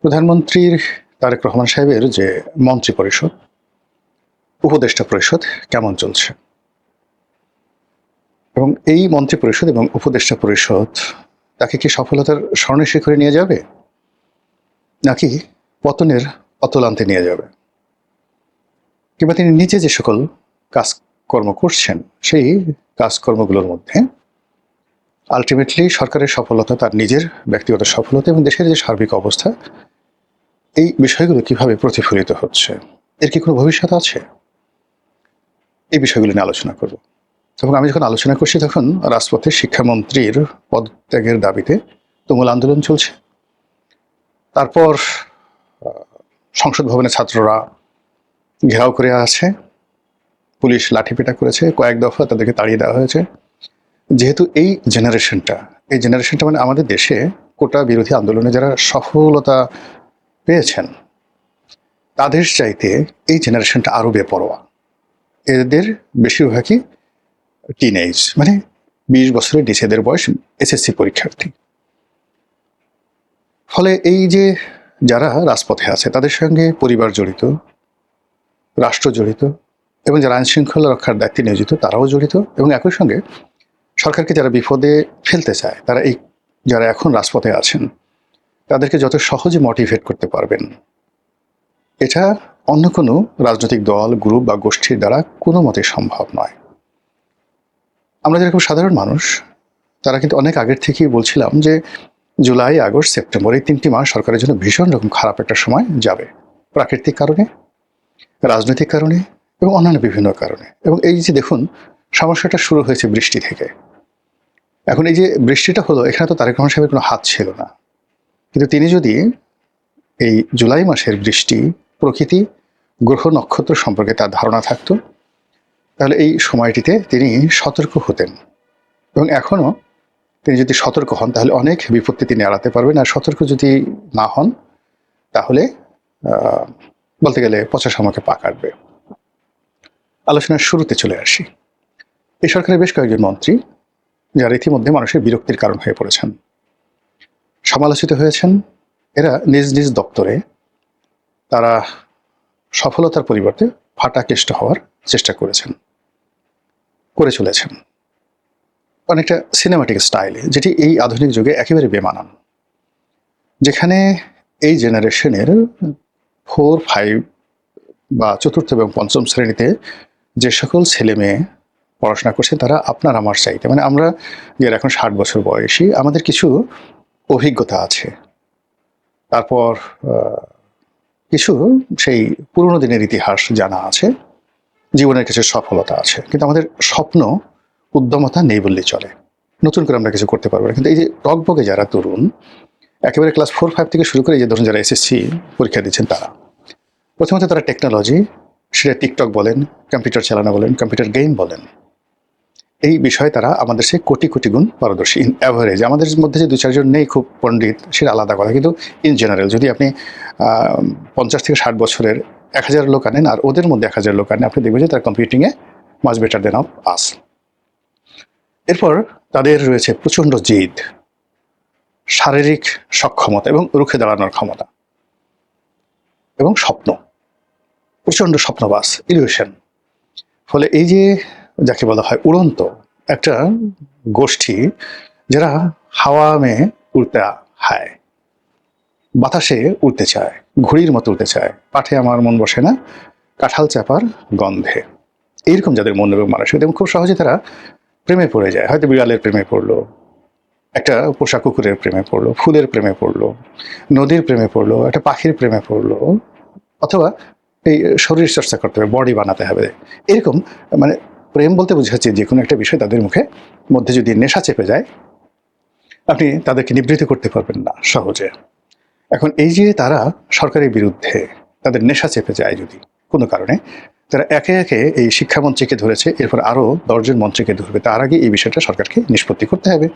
প্রধানমন্ত্রীর তারেক রহমান সাহেবের যে মন্ত্রী পরিষদ, উপদেষ্টা পরিষদ কেমন চলছে, এবং এই মন্ত্রী পরিষদ এবং উপদেষ্টা পরিষদ তাকে কি সফলতার স্বর্ণ শিখরে নিয়ে যাবে, নাকি পতনের অতলান্তে নিয়ে যাবে, কিংবা তিনি নিজে যে সকল কাজকর্ম করছেন সেই কাজকর্মগুলোর মধ্যে আলটিমেটলি সরকারের সফলতা, তার নিজের ব্যক্তিগত সফলতা এবং দেশের যে সার্বিক অবস্থা, এই বিষয়গুলো কিভাবে প্রতিফলিত হচ্ছে, এর কি কোনো ভবিষ্যৎ আছে? এই বিষয়গুলো নিয়ে আলোচনা করব। এবং আমি যখন আলোচনা করছি তখন রাজপথে শিক্ষামন্ত্রীর পদত্যাগের দাবিতে তুমুল আন্দোলন চলছে। তারপর সংসদ ভবনে ছাত্ররা ঘেরাও করে আছে, পুলিশ লাঠিপেটা করেছে, কয়েক দফা তাদেরকে তাড়িয়ে দেওয়া হয়েছে। যেহেতু এই জেনারেশনটা মানে আমাদের দেশে কোটা বিরোধী আন্দোলনে যারা সফলতা পেয়েছেন তাদের চাইতে এই জেনারেশনটা আরো বেপরোয়া। এদের বেশিরভাগই টিনেজ, মানে 20 বছরের নিচে, এদের বয়স এসএসসি পরীক্ষার্থী। ফলে এই যে যারা রাজপথে আছে তাদের সঙ্গে পরিবার জড়িত, রাষ্ট্র জড়িত, এবং যারা আইন শৃঙ্খলা রক্ষার দায়িত্বে নিয়োজিত তারাও জড়িত, এবং একই সঙ্গে সরকারকে যারা বিপদে ফেলতে চায় তারা এই যারা এখন রাজপথে আছেন তাদেরকে যত সহজে মোটিভেট করতে পারবেন, এটা অন্য কোনো রাজনৈতিক দল, গ্রুপ বা গোষ্ঠীর দ্বারা কোনো মতে সম্ভব নয়। আমরা যেরকম সাধারণ মানুষ, তারা কিন্তু অনেক আগের থেকেই বলছিলাম যে জুলাই, আগস্ট, সেপ্টেম্বর এই 3টি মাস সরকারের জন্য ভীষণ রকম খারাপ একটা সময় যাবে, প্রাকৃতিক কারণে, রাজনৈতিক কারণে এবং অন্যান্য বিভিন্ন কারণে। এবং এই যে দেখুন, সমস্যাটা শুরু হয়েছে বৃষ্টি থেকে। এখন এই যে বৃষ্টিটা হলো, এখানে তো তারেক রহমান সাহেবের কোনো হাত ছিল না, কিন্তু তিনি যদি এই জুলাই মাসের বৃষ্টি, প্রকৃতি, গ্রহ নক্ষত্র সম্পর্কে তার ধারণা থাকতো, তাহলে এই সময়টিতে তিনি সতর্ক হতেন। এবং এখনও তিনি যদি সতর্ক হন তাহলে অনেক বিপত্তি তিনি এড়াতে পারবেন। আর সতর্ক যদি না হন তাহলে বলতে গেলে পচা শামুকে পা কাটবে। আলোচনার শুরুতে চলে আসি। এই সরকারের বেশ কয়েকজন মন্ত্রী যারা ইতিমধ্যে মানুষের বিরক্তির কারণ হয়ে পড়েছেন, সমালোচিত হয়েছেন। এরা নিজ নিজ দপ্তরে তারা সফলতার পরিবর্তে ফাটাকেষ্ট হওয়ার চেষ্টা করে চলেছেন, অনেকটা সিনেমাটিক স্টাইলে, যেটি এই আধুনিক যুগে একেবারে বেমানান। যেখানে এই জেনারেশনের 4, 5 বা চতুর্থ এবং পঞ্চম শ্রেণীতে যে সকল ছেলে মেয়ে পড়াশোনা করছে তারা আপনার আমার চাইতে, মানে আমরা যারা এখন 60 বছর বয়সী, আমাদের কিছু অভিজ্ঞতা আছে, তারপর কিছু সেই পুরনো দিনের ইতিহাস জানা আছে, জীবনের কিছু সফলতা আছে, কিন্তু আমাদের স্বপ্ন, উদ্যমতা নেই বললেই চলে। নতুন করে আমরা কিছু করতে পারবো না। কিন্তু এই যে টকবকে যারা তরুণ, একেবারে ক্লাস 4, 5 থেকে শুরু করে এই যে ধরুন যারা এসএসসি পরীক্ষা দিচ্ছেন, তারা প্রথমত তারা টেকনোলজি, সেটা টিকটক বলেন, কম্পিউটার চালানো বলেন, কম্পিউটার গেম বলেন, এই বিষয়ে তারা আমাদের সে কোটি কোটি গুণ পারদর্শী। ইন অ্যাভারেজ আমাদের মধ্যে যে 2-4 জন নেই খুব পণ্ডিত, সেটা আলাদা কথা, কিন্তু ইন জেনারেল যদি আপনি 50 থেকে 60 বছরের 1000 লোক আনেন আর ওদের মধ্যে 1000 লোক আনেন, আপনি দেখবেন যে তারা কম্পিউটিংয়ে much better than of us. এরপর তাদের রয়েছে প্রচণ্ড জিদ, শারীরিক সক্ষমতা এবং রুখে দাঁড়ানোর ক্ষমতা, এবং স্বপ্ন, প্রচণ্ড স্বপ্নবাস, ইলিউশন। ফলে এই যে যাকে বলা হয় উড়ন্ত একটা গোষ্ঠী, যারা হাওয়া মেয়ে উড়তে হায়, বাতাসে উড়তে চায়, ঘুড়ির মতো উড়তে চায়, পাঠে আমার মন বসে না, কাঁঠাল চাপার গন্ধে, এইরকম যাদের মন এবং মানসিকতা, এবং খুব সহজে তারা প্রেমে পড়ে যায়। হয়তো বিড়ালের প্রেমে পড়লো, একটা পোষা কুকুরের প্রেমে পড়লো, ফুলের প্রেমে পড়লো, নদীর প্রেমে পড়লো, একটা পাখির প্রেমে পড়লো, অথবা এই শরীর চর্চা করতে হবে, বডি বানাতে হবে, এরকম। মানে প্রেম বলতে বোঝাচ্ছে যে কোনো একটা বিষয় তাদের মুখে মধ্যে যদি নেশা চেপে যায়, আপনি তাদেরকে নিবৃত্ত করতে পারবেন না সহজে। এখন এই যে তারা সরকারের বিরুদ্ধে তাদের নেশা চেপে যায় যদি কোনো কারণে, তারা একে একে এই শিক্ষামন্ত্রীকে ধরেছে, এরপর আরও 10 জন মন্ত্রীকে ধরবে। তার আগে এই বিষয়টা সরকারকে নিষ্পত্তি করতে হবে,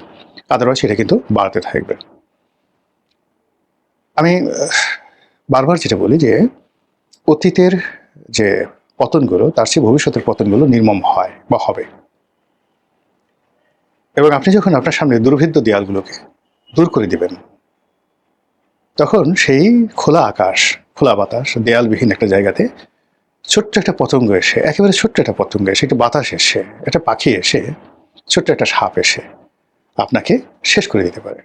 আদারওয়াইজ সেটা কিন্তু বাড়তে থাকবে। আমি বারবার যেটা বলি যে অতীতের যে পতনগুলো, তার চেয়ে ভবিষ্যতের পতনগুলো নির্মম হয় বা হবে। এবং আপনি যখন আপনার সামনে দুর্ভেদ্য দেয়ালগুলোকে দূর করে দিবেন, তখন সেই খোলা আকাশ, খোলা বাতাস, দেয়ালবিহীন একটা জায়গাতে ছোট্ট একটা পতঙ্গ এসে, একেবারে ছোট্ট একটা পতঙ্গ এসে, একটা বাতাস এসে, একটা পাখি এসে, ছোট্ট একটা সাপ এসে আপনাকে শেষ করে দিতে পারে।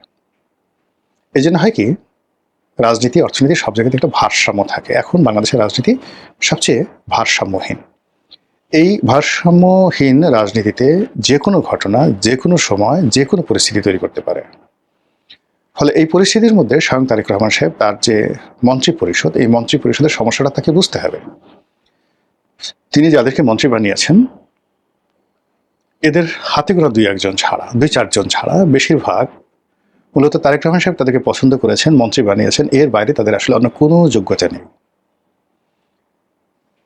এই জন্য হয় কি, রাজনীতি, অর্থনীতি সব জায়গাতে একটা ভারসাম্য থাকে। এখন বাংলাদেশের রাজনীতি সবচেয়ে ভারসাম্যহীন। এই ভারসাম্যহীন রাজনীতিতে যে কোনো ঘটনা, যে কোনো সময়, যে কোনো পরিস্থিতি তৈরি করতে পারে। ফলে এই পরিস্থিতির মধ্যে স্বয়ং তারেক রহমান সাহেব, তার যে মন্ত্রী পরিষদ, এই মন্ত্রী পরিষদের সমস্যাটা তাকে বুঝতে হবে। তিনি যাদেরকে মন্ত্রী বানিয়েছেন, এদের হাতে গোনা দুই চারজন ছাড়া বেশিরভাগ মূলত তারেক রহমান সাহেব তাদেরকে পছন্দ করেছেন, মন্ত্রী বানিয়েছেন। এর বাইরে তাদের আসলে অন্য কোনো যোগ্যতা নেই।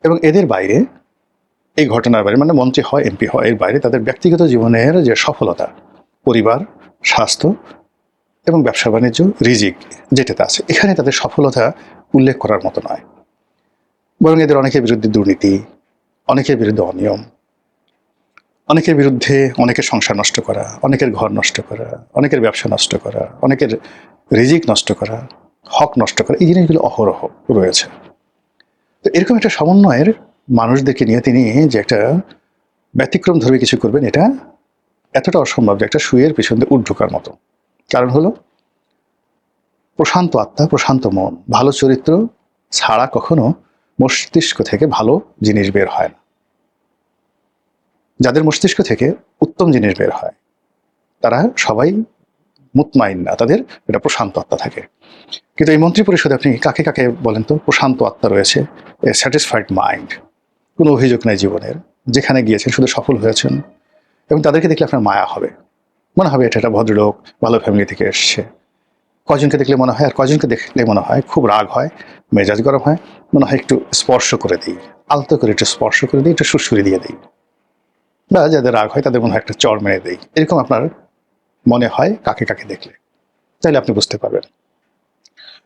এবং এদের বাইরে, এই ঘটনার বাইরে, মানে মন্ত্রী হয়, এমপি হয়, এর বাইরে তাদের ব্যক্তিগত জীবনের যে সফলতা, পরিবার, স্বাস্থ্য এবং ব্যবসা বাণিজ্য, রিজিক যেটাতে আছে, এখানে তাদের সফলতা উল্লেখ করার মতো নয়। বরং এদের অনেকের বিরুদ্ধে দুর্নীতি, অনেকের বিরুদ্ধে অনিয়ম, অনেকের বিরুদ্ধে অনেকের সংসার নষ্ট করা, অনেকের ঘর নষ্ট করা, অনেকের ব্যবসা নষ্ট করা, অনেকের রিজিক নষ্ট করা, হক নষ্ট করা, এই জিনিসগুলো অহরহ রয়েছে। তো এরকম একটা সমন্বয়ের মানুষদেরকে নিয়ে তিনি যে একটা ব্যতিক্রম ধর্মী কিছু করবেন, এটা এতটা অসম্ভব যে একটা শুয়ের পিছন দিয়ে উঠ ঢোকার মতো। কারণ হলো, প্রশান্ত আত্মা, প্রশান্ত মন, ভালো চরিত্র ছাড়া কখনো মস্তিষ্ক থেকে ভালো জিনিস বের হয় না। যাদের মস্তিষ্ক থেকে উত্তম জিনিস বের হয় তারা সবাই মুতমাইন না, তাদের এটা প্রশান্ত আত্মা থাকে। কিন্তু এই মন্ত্রী পরিষদে আপনি কাকে কাকে বলেন তো প্রশান্ত আত্মা রয়েছে, এ স্যাটিসফাইড মাইন্ড, কোনো অভিযোগ নাই জীবনের, যেখানে গিয়েছেন শুধু সফল হয়েছেন। এবং তাদেরকে দেখলে আপনার মায়া হবে, মনে হবে এটা একটা ভদ্রলোক, ভালো ফ্যামিলি থেকে এসছে। কজনকে দেখলে মনে হয়, আর কজনকে দেখলে মনে হয় খুব রাগ হয়, মেজাজ গরম হয়, মনে হয় একটু স্পর্শ করে দিই, আলতো করে একটু স্পর্শ করে দিই, একটু সুরসুরি দিয়ে দিই। বা যাদের রাগ হয় তাদের মনে হয় একটা চড় মেরে দিই। এরকম আপনার মনে হয় কাকে কাকে দেখলে, তাইলে আপনি বুঝতে পারবেন।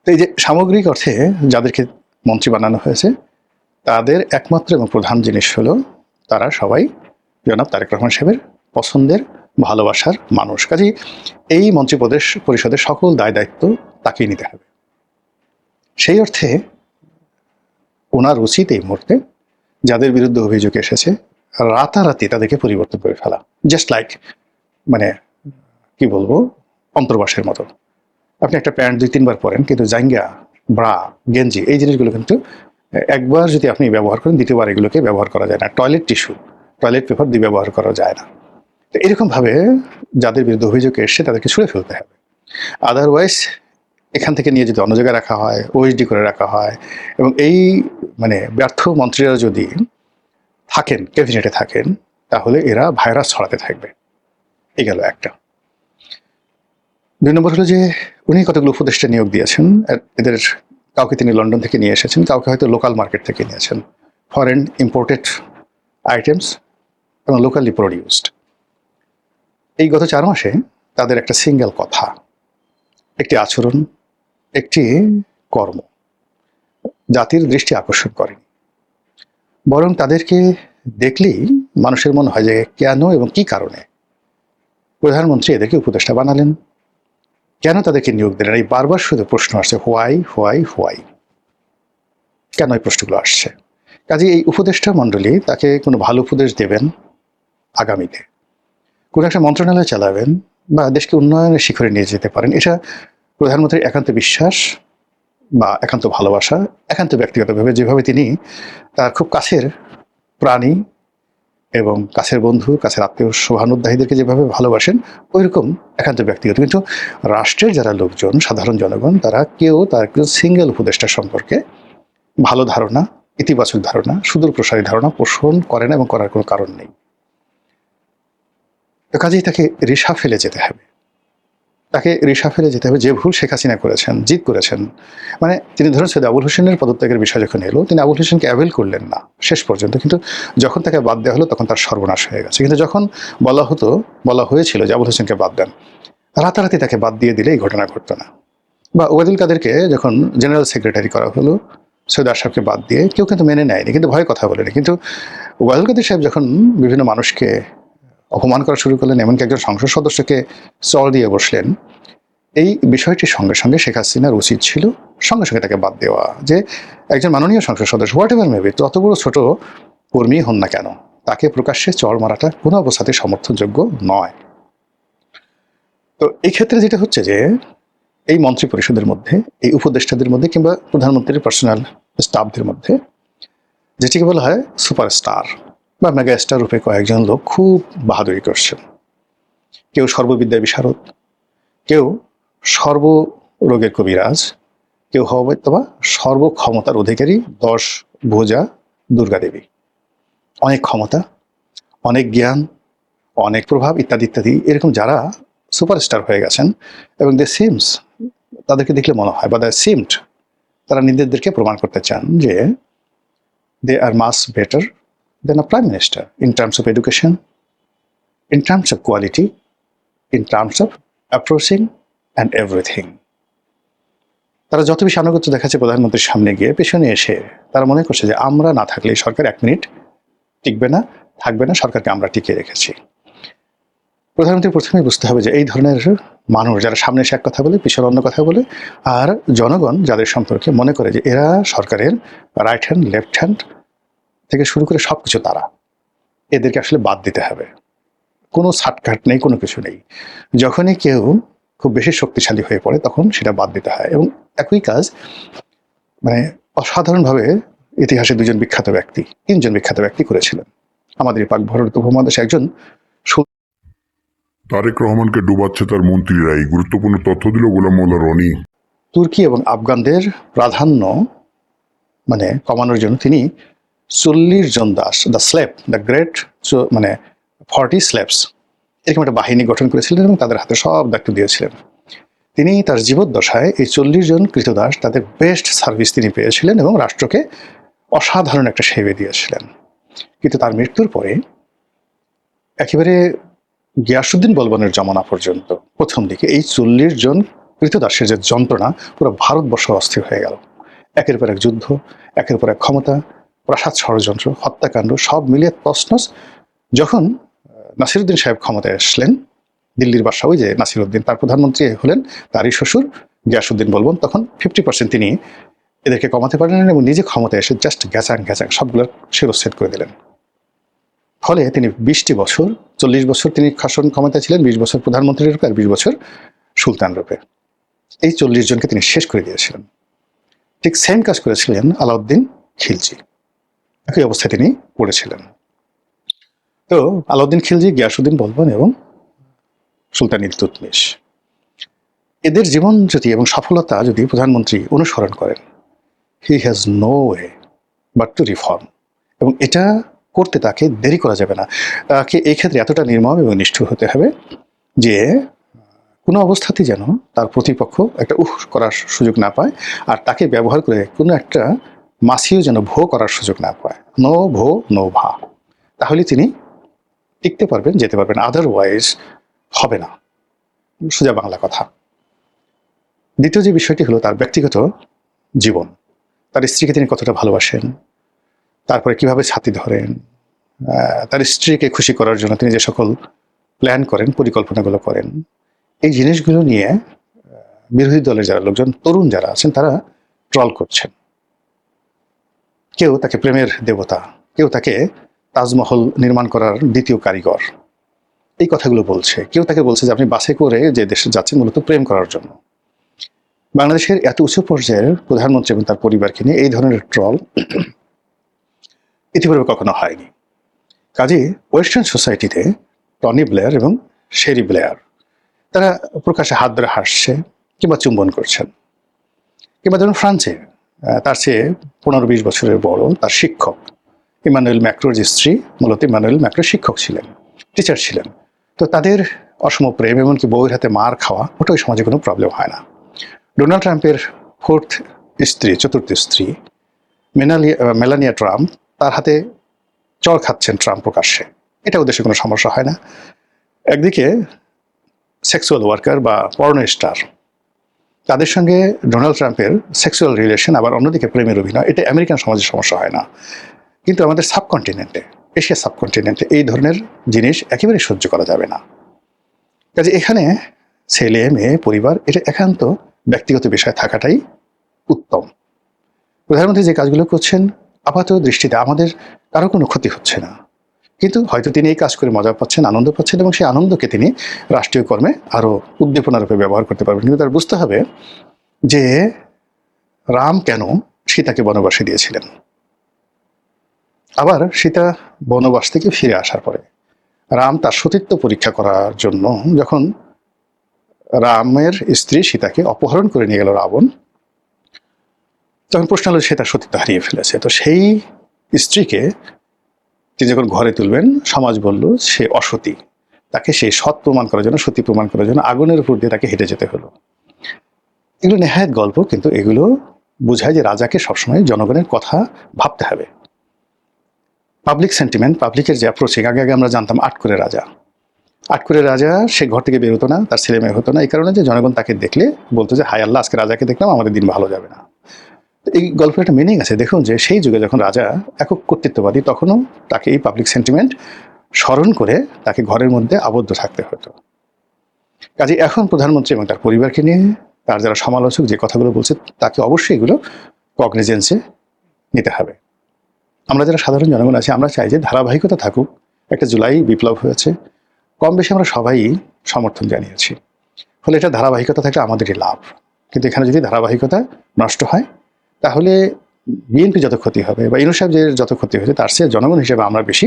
তো এই যে সামগ্রিক অর্থে যাদেরকে মন্ত্রী বানানো হয়েছে, তাদের একমাত্র এবং প্রধান জিনিস হলো তারা সবাই জনাব তারেক রহমান সাহেবের পছন্দের, ভালোবাসার মানুষ। কাজেই এই মন্ত্রী পরিষদের সকল দায় দায়িত্ব তাকেই নিতে হবে। সেই অর্থে ওনার উচিত এই মুহূর্তে যাদের বিরুদ্ধে অভিযোগ এসেছে রাতারাতি তাদেরকে পরিবর্তন করে ফেলা। জাস্ট লাইক, মানে কি বলবো, অন্তর্বাসের মতো। আপনি একটা প্যান্ট 2-3 বার পরেন, কিন্তু জাঙ্গা, ব্রা, গেঞ্জি, এই জিনিসগুলো কিন্তু একবার যদি আপনি ব্যবহার করেন, দ্বিতীয়বার এগুলোকে ব্যবহার করা যায় না। টয়লেট টিস্যু, টয়লেট পেপার দিয়ে ব্যবহার করা যায় না। তো এরকমভাবে যাদের বিরুদ্ধে অভিযোগ এসছে তাদেরকে ছুঁড়ে ফেলতে হবে। আদারওয়াইজ এখান থেকে নিয়ে যদি অন্য জায়গায় রাখা হয়, ওএসডি করে রাখা হয়, এবং এই মানে ব্যর্থ মন্ত্রীরা যদি থাকেন, ক্যাবিনেটে থাকেন, তাহলে এরা ভাইরাস ছড়াতে থাকবে। এই গেল একটা। 2 নম্বর হলো যে উনি কতগুলো উপদেষ্টা নিয়োগ দিয়েছেন। এদের কাউকে তিনি লন্ডন থেকে নিয়ে এসেছেন, কাউকে হয়তো লোকাল মার্কেট থেকে নিয়েছেন, ফরেন ইম্পোর্টেড আইটেমস এবং লোকালি প্রডিউসড। এই গত 4 মাসে তাদের একটা সিঙ্গেল কথা, একটি আচরণ, একটি কর্ম জাতির দৃষ্টি আকর্ষণ করেনি। বরং তাদেরকে দেখলেই মানুষের মনে হয় যে কেন এবং কি কারণে প্রধানমন্ত্রী এদেরকে উপদেষ্টা বানালেন, কেন তাদেরকে নিয়োগ দিলেন। এই বারবার শুধু প্রশ্ন আসছে, হোয়াই হোয়াই হোয়াই, কেন এই প্রশ্নগুলো আসছে। কাজে এই উপদেষ্টা মণ্ডলী তাকে কোনো ভালো উপদেশ দেবেন আগামীতে, কোনো একটা মন্ত্রণালয় চালাবেন বা দেশকে উন্নয়নের শিখরে নিয়ে যেতে পারেন, এটা প্রধানমন্ত্রীর একান্ত বিশ্বাস বা একান্ত ভালোবাসা, একান্ত ব্যক্তিগতভাবে যেভাবে তিনি তার খুব কাছের প্রাণী এবং কাছের বন্ধু, কাছের আত্মীয় শুভানুধ্যায়ীদেরকে যেভাবে ভালোবাসেন, ওইরকম একান্ত ব্যক্তিগত। কিন্তু রাষ্ট্রের যারা লোকজন, সাধারণ জনগণ, তারা কেউ তার সিঙ্গেল উপদেষ্টা সম্পর্কে ভালো ধারণা, ইতিবাচক ধারণা, সুদূর প্রসারী ধারণা পোষণ করে না এবং করার কোনো কারণ নেই। কাজেই তাকে রিসা ফেলে যেতে হবে, তাকে রিসা ফেলে যেতে হবে। যে ভুল শেখ হাসিনা করেছেন, জিদ করেছেন, মানে তিনি ধরুন সৈয়দ আবুল হোসেনের পদত্যাগের বিষয় যখন এলো, তিনি আবুল হোসেনকে অ্যাভেল করলেন না শেষ পর্যন্ত, কিন্তু যখন তাকে বাদ দেওয়া হলো তখন তার সর্বনাশ হয়ে গেছে। কিন্তু যখন বলা হয়েছিল যে আবুল হোসেনকে বাদ দেন, রাতারাতি তাকে বাদ দিয়ে দিলে এই ঘটনা ঘটতো না। বা ওবায়দুল কাদেরকে যখন জেনারেল সেক্রেটারি করা হলো, সৈয়দ আশরাফকে বাদ দিয়ে, কেউ কিন্তু মেনে নেয়নি, কিন্তু ভয়ে কথা বলেনি। কিন্তু ওবায়দুল কাদের সাহেব যখন বিভিন্ন মানুষকে অপমান করা শুরু করলেন, এমনকি একজন সংসদ সদস্যকে চল দিয়ে বসলেন, এই বিষয়টির সঙ্গে সঙ্গে শেখ হাসিনার উচিত ছিল সঙ্গে সঙ্গে তাকে বাদ দেওয়া, যে একজন মাননীয় সংসদ সদস্য হোয়াট এভার মেবি তত বড় ছোট কর্মী হন না কেন, তাকে প্রকাশ্যে চড় মারাটা কোনো অবস্থাতে সমর্থনযোগ্য নয়। তো এই ক্ষেত্রে যেটা হচ্ছে যে এই মন্ত্রী পরিষদের মধ্যে, এই উপদেষ্টাদের মধ্যে কিংবা প্রধানমন্ত্রীর পার্সোনাল স্টাফদের মধ্যে যেটিকে বলা হয় সুপারস্টার বা মেগা স্টার রূপে কয়েকজন লোক খুব বাহাদুরি করছেন। কেউ সর্ববিদ্যা বিশারদ, কেউ সর্বরোগের কবিরাজ, কেউ হয়তো বা সর্বক্ষমতার অধিকারী 10 ভুজা দুর্গা দেবী। অনেক ক্ষমতা, অনেক জ্ঞান, অনেক প্রভাব ইত্যাদি ইত্যাদি, এরকম যারা সুপারস্টার হয়ে গেছেন এবং দে সিমস, তাদেরকে দেখলে মনে হয় বা দে সিমড, তারা নিজেদেরকে প্রমাণ করতে চান যে they are much better than a prime minister in terms of education, in terms of quality, in terms of approaching and everything. তারা যত বেশি আনুগত্য দেখাচ্ছে প্রধানমন্ত্রীর সামনে গিয়ে, পেছনে এসে তারা মনে করছে যে আমরা না থাকলে এই সরকার 1 মিনিট টিকবে না, থাকবে না, সরকারকে আমরা টিকিয়ে রেখেছি। প্রধানমন্ত্রী প্রথমেই বুঝতে হবে যে এই ধরনের মানুষ যারা সামনে এসে এক কথা বলে, পিছনে অন্য কথা বলে, আর জনগণ যাদের সম্পর্কে মনে করে যে এরা সরকারের রাইট হ্যান্ড লেফট হ্যান্ড থেকে শুরু করে সবকিছু তারা, এদেরকে আসলে বাদ দিতে হবে। কোনো ছাটকাট নেই, কোনো কিছু নেই। যখনই কেউ খুব বেশি শক্তিশালী হয়ে পড়ে তখন সেটা বাদ দিতে হয়। এবং একই কাজ মানে অসাধারণভাবে ইতিহাসে 2 জন বিখ্যাত ব্যক্তি, 3 জন বিখ্যাত ব্যক্তি করেছিলেন। আমাদের পাক ভারত উপমহাদেশে একজন তারেক রহমানকে ডুবাচ্ছে তার মন্ত্রীরা, এই গুরুত্বপূর্ণ তথ্য দিল গোলাম মোল্লা রনি। তুর্কি এবং আফগানদের প্রাধান্য মানে কমানোর জন্য তিনি 40 জন দাস, দ্য স্লেভ, দ্য গ্রেট, মানে 40 স্লেভস, এরকম একটা বাহিনী গঠন করেছিলেন এবং তাদের হাতে সব দায়িত্ব দিয়েছিলেন। তিনি তার জীবদ্দশায় এই 40 জন কৃতদাস, তাদের বেস্ট সার্ভিস তিনি পেয়েছিলেন এবং রাষ্ট্রকে অসাধারণ একটা সেবা দিয়েছিলেন। কিন্তু তার মৃত্যুর পরে একেবারে গিয়াসুদ্দিন বলবনের জমানা পর্যন্ত প্রথম দিকে এই 40 জন কৃতদাসের যে যন্ত্রণা, পুরো ভারতবর্ষ অস্থির হয়ে গেল। একের পর এক যুদ্ধ, একের পর এক ক্ষমতা, প্রাসাদ ষড়যন্ত্র, হত্যাকাণ্ড, সব মিলিয়ে তছনছ। যখন নাসিরুদ্দিন সাহেব ক্ষমতায় আসলেন, দিল্লির বাদশা, ওই যে নাসিরুদ্দিন, তার প্রধানমন্ত্রী হলেন তারই শ্বশুর গিয়াসুদ্দিন বলবন, তখন 50% তিনি এদেরকে কমাতে পারলেন এবং নিজে ক্ষমতায় এসে জাস্ট গ্যাচাং গ্যাচাং সবগুলোর শিরচ্ছেদ করে দিলেন। ফলে তিনি 20টি বছর, 40 বছর তিনি শাসন ক্ষমতায় ছিলেন, 20 বছর প্রধানমন্ত্রী রূপে আর 20 বছর সুলতান রূপে। এই 40 জনকে তিনি শেষ করে দিয়েছিলেন। ঠিক সেম কাজ করেছিলেন আলাউদ্দিন খিলজি, একই অবস্থায় তিনি পড়েছিলেন। তো আলাউদ্দিন খিলজি, গিয়াসুদ্দিন বলবন এবং সুলতান ইলতুৎমিশ, এদের জীবন যদি এবং সফলতা যদি প্রধানমন্ত্রী অনুসরণ করেন, he has no way but to reform, এবং এটা করতে তাকে দেরি করা যাবে না। তাকে এই ক্ষেত্রে এতটা নির্মম এবং নিষ্ঠুর হতে হবে যে কোনো অবস্থাতেই যেন তার প্রতিপক্ষ একটা করার সুযোগ না পায়, আর তাকে ব্যবহার করে কোনো একটা মাসিও যেন ভো করার সুযোগ না পায়। নো ভো নো ভা, তাহলে তিনি টিকতে পারবেন, যেতে পারবেন, আদারওয়াইজ হবে না। সোজা বাংলা কথা। দ্বিতীয় যে বিষয়টি হলো তার ব্যক্তিগত জীবন, তার স্ত্রীকে তিনি কতটা ভালোবাসেন, তারপরে কিভাবে ছাতি ধরেন, তার স্ত্রীকে খুশি করার জন্য তিনি যে সকল প্ল্যান করেন, পরিকল্পনাগুলো করেন, এই জিনিসগুলো নিয়ে বিরোধী দলের যারা লোকজন, তরুণ যারা আছেন, তারা ট্রল করছেন। কেউ তাকে প্রেমের দেবতা, কেউ তাকে তাজমহল নির্মাণ করার দ্বিতীয় কারিগর, এই কথাগুলো বলছে। কেউ তাকে বলছে যে আপনি বাসে করে যে দেশে যাচ্ছেন মূলত প্রেম করার জন্য। বাংলাদেশের এত উঁচু পর্যায়ের প্রধানমন্ত্রী এবং তার পরিবারকে নিয়ে এই ধরনের ট্রল ইতিপূর্বে কখনো হয়নি। কাজে ওয়েস্টার্ন সোসাইটিতে টনি ব্লেয়ার এবং শেরি ব্লেয়ার তারা প্রকাশ্যে হাত ধরে হাসছে কিংবা চুম্বন করছেন। কিংবা ধরুন ফ্রান্সে তার চেয়ে 15-20 বছরের বড় তার শিক্ষক ইমানুয়েল ম্যাক্রোর স্ত্রী মূলত ইমানুয়েল ম্যাক্রোর শিক্ষক ছিলেন, টিচার ছিলেন। তো তাদের অসম প্রেম, এমনকি বউয়ের হাতে মার খাওয়া, ওটা ওই সমাজে কোনো প্রবলেম হয় না। ডোনাল্ড ট্রাম্পের চতুর্থ স্ত্রী মেলানিয়া ট্রাম্প, তার হাতে চড় খাচ্ছেন ট্রাম্প প্রকাশ্যে, এটা ওদেশে কোনো সমস্যা হয় না। একদিকে সেক্সুয়াল ওয়ার্কার বা পর্ন স্টার, তাদের সঙ্গে ডোনাল্ড ট্রাম্পের সেক্সুয়াল রিলেশন, আবার অন্যদিকে প্রেমের অভিনয়, এটা আমেরিকান সমাজে সমস্যা হয় না। কিন্তু আমাদের সাবকন্টিনেন্টে, এশিয়া সাবকন্টিনেন্টে এই ধরনের জিনিস একেবারে সহ্য করা যাবে না। কাজে এখানে ছেলে মেয়ে পরিবার, এটা একান্ত ব্যক্তিগত বিষয় থাকাটাই উত্তম। প্রধানমন্ত্রী যে কাজগুলো করছেন আপাত দৃষ্টিতে আমাদের কারো কোনো ক্ষতি হচ্ছে না, কিন্তু হয়তো তিনি এই কাজ করে মজা পাচ্ছেন, আনন্দ পাচ্ছেন, এবং সেই আনন্দকে তিনি রাষ্ট্রীয় কর্মে আরো উদ্দীপনা রূপে ব্যবহার করতে পারবেন। কিন্তু তার বুঝতে হবে যে রাম কেন সীতাকে বনবাসে দিয়েছিলেন। আবার সীতা বনবাস থেকে ফিরে আসার পরে রাম তার সতীত্ব পরীক্ষা করার জন্য যখন রামের স্ত্রী সীতাকে অপহরণ করে নিয়ে গেল রাবণ, তখন প্রশ্ন হলো সে তার সতীত্ব হারিয়ে ফেলেছে। তো সেই স্ত্রীকে তিনি যখন ঘরে তুলবেন, সমাজ বলল সে অসতী, তাকে সেই সৎ প্রমাণ করার জন্য, সতী প্রমাণ করার জন্য আগুনের উপর দিয়ে তাকে হেঁটে যেতে হলো। এগুলো নেহায়েত গল্প, কিন্তু এগুলো বোঝায় যে রাজাকে সবসময় জনগণের কথা ভাবতে হবে। পাবলিক সেন্টিমেন্ট, পাবলিকের যে অ্যাপ্রোচিং, আগে আগে আমরা জানতাম আট করে রাজা সে ঘর থেকে বেরোতো না, তার ছেলে মেয়ে হতো না, এই কারণে যে জনগণ তাকে দেখলে বলতো যে হায় আল্লাহ, আজকে রাজাকে দেখলাম, আমাদের দিন ভালো যাবে না। এই গল্পের একটা মিনিং আছে। দেখুন যে সেই যুগে যখন রাজা একক কর্তৃত্ববাদী, তখনও তাকে এই পাবলিক সেন্টিমেন্ট স্মরণ করে তাকে ঘরের মধ্যে আবদ্ধ থাকতে হতো। কাজে এখন প্রধানমন্ত্রী এবং তার পরিবারকে নিয়ে তার যারা সমালোচক যে কথাগুলো বলছে, তাকে অবশ্যই এগুলো কগনিজেন্সে নিতে হবে। আমরা যারা সাধারণ জনগণ আছি, আমরা চাই যে ধারাবাহিকতা থাকুক। একটা জুলাই বিপ্লব হয়েছে, কম বেশি আমরা সবাই সমর্থন জানিয়েছি, ফলে এটা ধারাবাহিকতা থাকলে আমাদেরই লাভ। কিন্তু এখানে যদি ধারাবাহিকতা নষ্ট হয়, তাহলে বিএনপি যত ক্ষতি হবে বা ইউনূস সাহেব যে যত ক্ষতি হয়েছে, তার চেয়ে জনগণ হিসেবে আমরা বেশি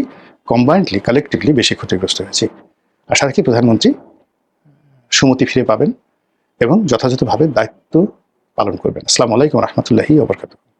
কম্বাইন্ডলি, কালেকটিভলি বেশি ক্ষতিগ্রস্ত হয়েছি। আশা রাখি প্রধানমন্ত্রী সুমতি ফিরে পাবেন এবং যথাযথভাবে দায়িত্ব পালন করবেন। আসসালামু আলাইকুম রহমতুল্লাহি ওয়া বারাকাতুহু।